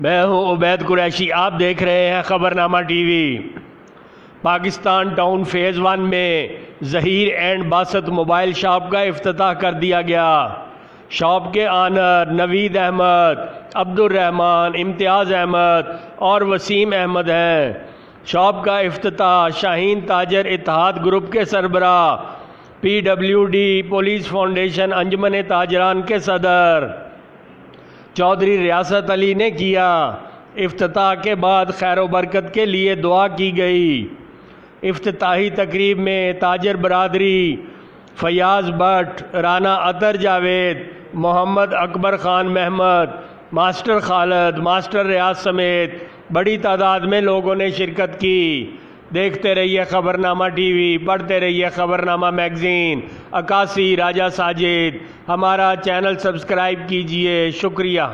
मैं हूं उबैद कुरैशी। आप देख रहे हैं खबरनामा टीवी। पाकिस्तान टाउन फेज़ 1 में ज़हीर एंड बासत मोबाइल शॉप का इफ्तिताह कर दिया गया। शॉप के आनर नवीद अहमद, अब्दुल रहमान, इम्तियाज़ अहमद और वसीम अहमद हैं। शॉप का इफ्तिताह शाहीन ताजर इत्तेहाद ग्रुप के सरबरा, PWD पुलिस फाउंडेशन अंजुमन ताजरान के सदर चौधरी रियासत अली ने किया। इफ्तिताह के बाद खैर बरकत के लिए दुआ की गई। इफ्तिताही तकरीब में ताजर बरादरी, फयाज भट्ट, राना अतर जावेद, मोहम्मद अकबर ख़ान महमद, मास्टर खालद, मास्टर रियाज समेत बड़ी तादाद में लोगों ने शिरकत की। देखते रहिए खबरनामा टीवी, पढ़ते रहिए खबरनामा मैगज़ीन। अकासी राजा साजिद, हमारा चैनल सब्सक्राइब कीजिए। शुक्रिया।